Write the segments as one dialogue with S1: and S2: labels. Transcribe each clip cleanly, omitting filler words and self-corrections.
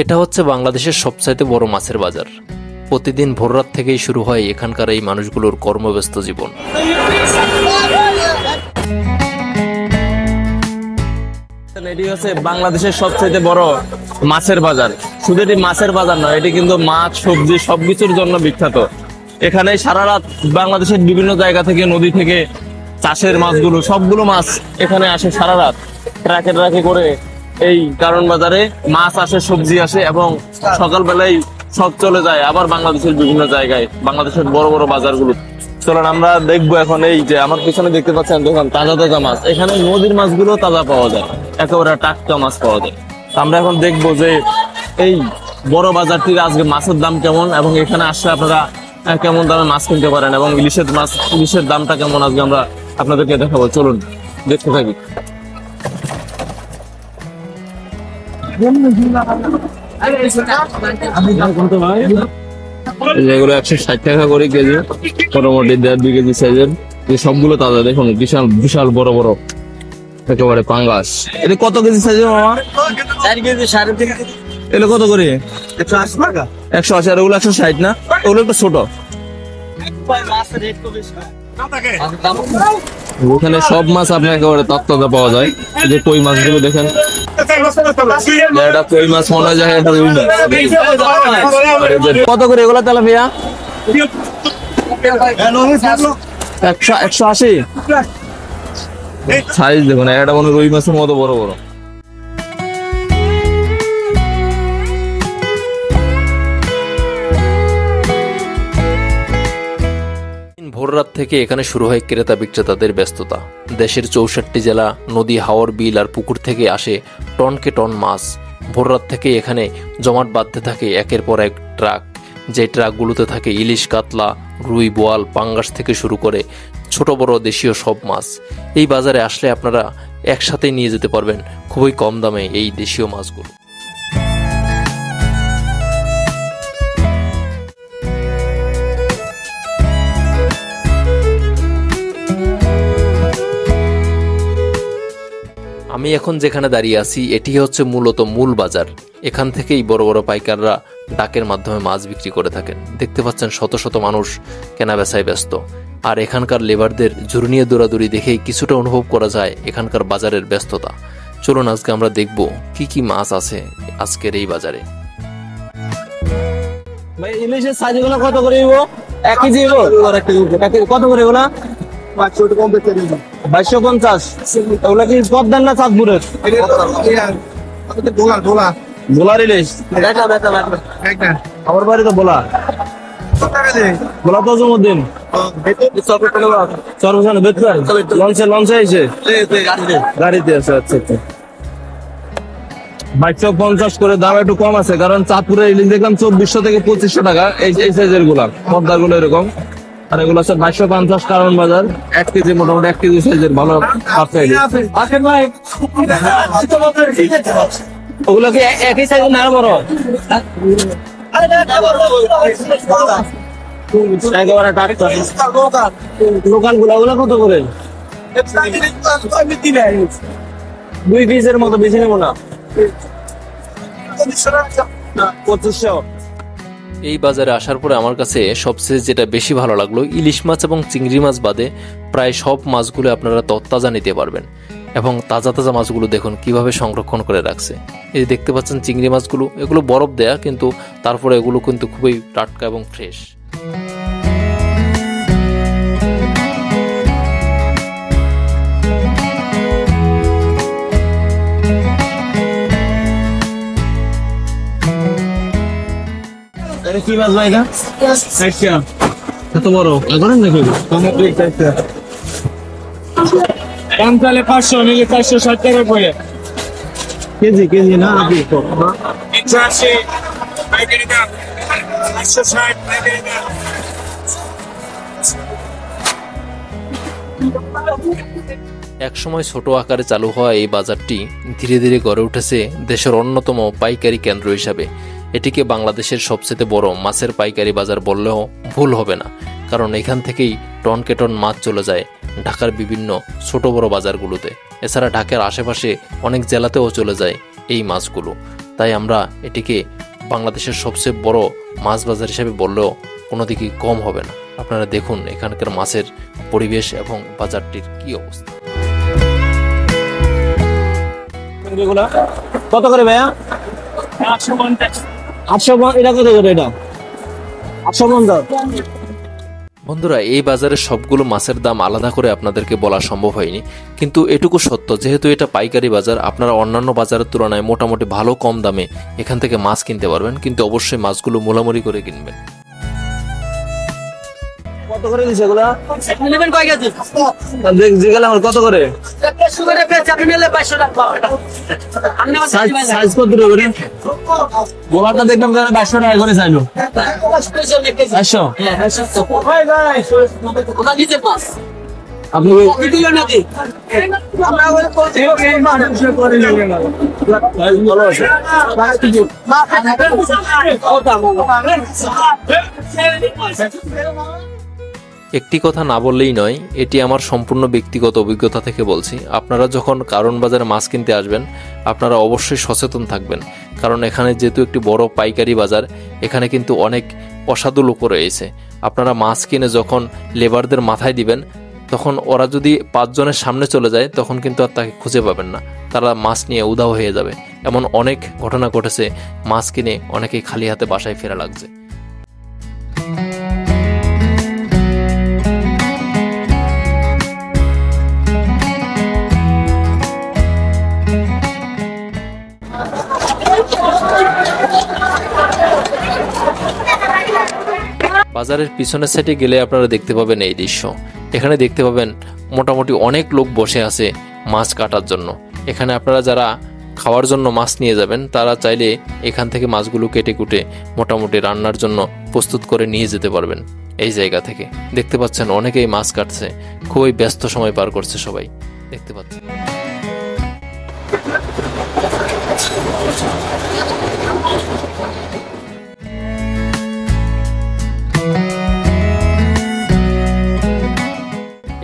S1: এটা হচ্ছে বাংলাদেশের সবচাইতে বড় মাছের বাজার। প্রতিদিন ভোররাত থেকেই শুরু হয় এখানকার এই মানুষগুলোর কর্মব্যস্ত জীবন।
S2: এটি হচ্ছে বাংলাদেশের সবচেয়ে বড় মাছের বাজার। শুধু এটি মাছের বাজার নয়, এটি কিন্তু মাছ, সবজি সবকিছুর জন্য বিখ্যাত। এখানে সারা রাত বাংলাদেশের বিভিন্ন জায়গা থেকে, নদী থেকে চাষের মাছগুলো, সবগুলো মাছ এখানে আসে সারা রাত ট্রাকে করে। এই কারণ বাজারে মাছ আসে, সবজি আসে এবং সকালবেলায় সব চলে যায় আবার বাংলাদেশের বিভিন্ন জায়গায়, বাংলাদেশের বড় বড় বাজারগুলো। চলেন আমরা দেখবো এখন। এই যে আমার পিছনে দেখতে পাচ্ছেন দোকান, তাজা তাজা মাছ। এখানে নদীর মাছগুলো তাজা পাওয়া যায়, একেবারে টাটকা মাছ পাওয়া যায়। আমরা এখন দেখবো যে এই বড় বাজারটির আজকে মাছের দাম কেমন এবং এখানে আসলে আপনারা কেমন দামে মাছ কিনতে পারেন এবং ইলিশের দামটা কেমন আজকে আমরা আপনাদেরকে দেখাবো। চলুন দেখতে থাকি। যেগুলো 160 টাকা করে কেজি, মোটামুটি 1.5-2 কেজি সাইজের। সবগুলো তাজা, দেখুন বিশাল বিশাল বড় বড় একেবারে পাঙ্গাস। এটা কত কেজি সাইজের মামা?
S3: 4 কেজি 3.5 কেজি।
S2: এটা কত করে?
S3: 180 টাকা।
S2: 180। আর ওগুলো 160 না? ওগুলো একটু ছোট। ওখানে সব মাছ আপনার একেবারে তত্ত্বতা পাওয়া যায়। যে কই মাছগুলো দেখেন, এটা কই মাছ মনে যায়, এটা রুই মাছ। কত করে এগুলো তেলাপিয়া? 180। সাইজ দেখুন, এটা মনে রুই মাছের মতো বড় বড়।
S1: ভোররাত থেকে এখানে শুরু হয় ক্রেতা বিক্রেতাদের ব্যস্ততা। দেশের 64 জেলা, নদী, হাওর, বিল আর পুকুর থেকে আসে টনকে টন মাছ। ভোররাত থেকে এখানে জমাট বাঁধতে থাকে একের পর এক ট্রাক। যে ট্রাকগুলোতে থাকে ইলিশ, কাতলা, রুই, বোয়াল, পাঙ্গাস থেকে শুরু করে ছোট বড় দেশীয় সব মাছ। এই বাজারে আসলে আপনারা একসাথে নিয়ে যেতে পারবেন খুবই কম দামে এই দেশীয় মাছগুলো। আমি এখন যেখানে দাঁড়িয়ে আছি এটি হচ্ছে মূলত মূল বাজার। এখান থেকেই বড় বড় পাইকাররা ডাকের মাধ্যমে মাছ বিক্রি করে থাকেন। দেখতে পাচ্ছেন শত শত মানুষ কেনা বেচায় ব্যস্ত। আর এখানকার লেবারদের ঝুরনিয়ে দৌড়াদৌড়ি দেখেই কিছুটা অনুভব করা যায় এখানকার বাজারের ব্যস্ততা। চলুন আজকে আমরা দেখব কি কি মাছ আছে আজকের এই বাজারে।
S2: ভাই ইলিশের সাইজগুলো কত করে দিব? 1 কেজি দিব? কত করে এগুলা? 2250। ওগুলা কি পদ্মার না চাঁদপুরের? বোলার ইলিশ। আমার বাড়ি তো বোলা। বোলা তো জমুদ্দিন লঞ্চে এসে গাড়িতে আছে। আচ্ছা আচ্ছা, 2250 করে। দাম একটু কম আছে কারণ চাঁদপুরের ইলিশ দেখলাম 2400 থেকে 2500 টাকা এই সাইজের গুলা, পদ্মার গুলো এরকম। আর এগুলো হচ্ছে 2250 কারণ বাজার। 1 কেজি, মোটামুটি 1 কেজি সাইজের ভালো। ওগুলো কি একই সাইজের না বড়? একেবারে টাটকা লোকাল গুলা। ওগুলো কত করে? 2 পিসের মতো, বেশি নেবো না। 2500।
S1: এই বাজারে আসার পরে আমার কাছে সবচেয়ে যেটা বেশি ভালো লাগলো, ইলিশ মাছ এবং চিংড়ি মাছ বাদে প্রায় সব মাছগুলো আপনারা তরতাজা নিতে পারবেন। এবং তাজা তাজা মাছগুলো দেখুন কিভাবে সংরক্ষণ করে রাখছে। এই দেখতে পাচ্ছেন চিংড়ি মাছগুলো, এগুলো বরফ দেয়া, কিন্তু তারপরে এগুলো কিন্তু খুবই টাটকা এবং ফ্রেশ।
S2: কি মাছ ভাই? এত বড় করেন নাকি?
S3: দাম তাহলে 500, নিলে 460 টাকা করে
S2: কেজি না?
S3: 180 পাইকারি দাম, 460 পাইকারি দাম।
S1: একসময় ছোট আকারে চালু হওয়া এই বাজারটি ধীরে ধীরে গড়ে উঠেছে দেশের অন্যতম পাইকারি কেন্দ্র হিসাবে। এটিকে বাংলাদেশের সবচেয়ে বড় মাছের পাইকারি বাজার বললেও ভুল হবে না, কারণ এখান থেকেই টনকে টন মাছ চলে যায় ঢাকার বিভিন্ন ছোট বড় বাজারগুলোতে। এছাড়া ঢাকার আশেপাশে অনেক জেলাতেও চলে যায় এই মাছগুলো। তাই আমরা এটিকে বাংলাদেশের সবচেয়ে বড় মাছ বাজার হিসেবে বললেও কোনো দিকে কম হবে না। আপনারা দেখুন এখানকার মাছের পরিবেশ এবং বাজারটির কি অবস্থা।
S2: কত করে ভাইয়া? 850। এটা কত করে? এটা 850।
S1: বন্ধুরা, এই বাজারে সবগুলো মাছের দাম আলাদা করে আপনাদেরকে বলা সম্ভব হয়নি, কিন্তু এটুকু সত্য, যেহেতু এটা পাইকারি বাজার, আপনারা অন্যান্য বাজারের তুলনায় মোটামুটি ভালো কম দামে এখান থেকে মাছ কিনতে পারবেন, কিন্তু অবশ্যই মাছগুলো মোলামুলি করে কিনবেন।
S2: কত করে দিছে এগুলা?
S3: নেবেন কয় কেজি?
S2: জিগালাম কত করে?
S3: সুগারে পেঁয়াজ আপনি নিলে 2200 টাকা। আপনি
S2: সাইজ কত করে? গোলাটা দেখলাম 2200 টাকা করে চাইলো। 500?
S3: ওটা নিতে পাস
S2: আপনি
S3: ভিডিও নাকি আমরা বলে কোথায় এই মানুষ করে নেবে না ভালো আছে মা ওটা
S1: একটি কথা না বললেই নয়, এটি আমার সম্পূর্ণ ব্যক্তিগত অভিজ্ঞতা থেকে বলছি। আপনারা যখন কারণ বাজারে মাছ কিনতে আসবেন, আপনারা অবশ্যই সচেতন থাকবেন, কারণ এখানে যেহেতু একটি বড় পাইকারি বাজার, এখানে কিন্তু অনেক অসাধু লোক রয়েছে। আপনারা মাছ কিনে যখন লেবারদের মাথায় দিবেন, তখন ওরা যদি 5 জনের সামনে চলে যায়, তখন কিন্তু আর তাকে খুঁজে পাবেন না, তারা মাছ নিয়ে উধাও হয়ে যাবে। এমন অনেক ঘটনা ঘটেছে, মাছ কিনে অনেকেই খালি হাতে বাসায় ফেরা লাগছে। বাজারের পিছনের সাইডে গেলে আপনারা দেখতে পাবেন এই দৃশ্য। এখানে দেখতে পাবেন মোটামুটি অনেক লোক বসে আছে মাছ কাটার জন্য। এখানে আপনারা যারা খাওয়ার জন্য মাছ নিয়ে যাবেন, তারা চাইলে এখান থেকে মাছগুলো কেটে কুটে মোটামুটি রান্নার জন্য প্রস্তুত করে নিয়ে যেতে পারবেন। এই জায়গা থেকে দেখতে পাচ্ছেন অনেকেই মাছ কাটছে, খুবই ব্যস্ত সময় পার করছে সবাই, দেখতে পাচ্ছেন।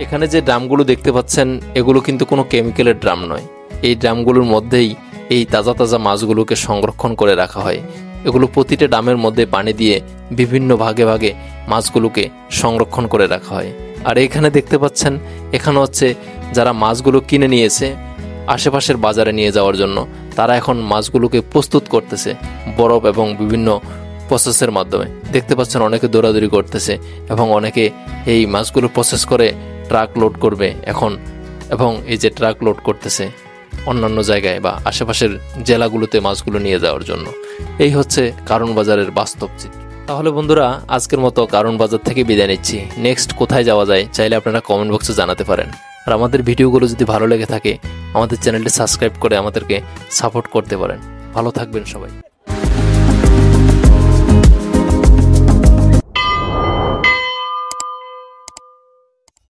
S1: এখানে যে ড্রামগুলো দেখতে পাচ্ছেন, এগুলো কিন্তু কোনো কেমিক্যালের ড্রাম নয়। এই ড্রামগুলোর মধ্যেই এই তাজা তাজা মাছগুলোকে সংরক্ষণ করে রাখা হয়। এগুলো প্রতিটা ড্রামের মধ্যে পানি দিয়ে বিভিন্ন ভাগে ভাগে মাছগুলোকে সংরক্ষণ করে রাখা হয়। আর এখানে দেখতে পাচ্ছেন, এখানে হচ্ছে যারা মাছগুলো কিনে নিয়েছে আশেপাশের বাজারে নিয়ে যাওয়ার জন্য, তারা এখন মাছগুলোকে প্রস্তুত করতেছে বরফ এবং বিভিন্ন প্রসেসের মাধ্যমে। দেখতে পাচ্ছেন অনেকে দৌড়াদৌড়ি করতেছে এবং অনেকে এই মাছগুলো প্রসেস করে ট্রাক লোড করবে এখন, এবং এই যে ট্রাক লোড করতেছে অন্যান্য জায়গায় বা আশেপাশের জেলাগুলোতে মাছগুলো নিয়ে যাওয়ার জন্য। এই হচ্ছে কারণ বাজারের বাস্তব চিত্র। তাহলে বন্ধুরা, আজকের মতো কারণ বাজার থেকে বিদায় নিচ্ছি। নেক্সট কোথায় যাওয়া যায় চাইলে আপনারা কমেন্ট বক্সে জানাতে পারেন। আর আমাদের ভিডিওগুলো যদি ভালো লেগে থাকে, আমাদের চ্যানেলটি সাবস্ক্রাইব করে আমাদেরকে সাপোর্ট করতে পারেন। ভালো থাকবেন সবাই।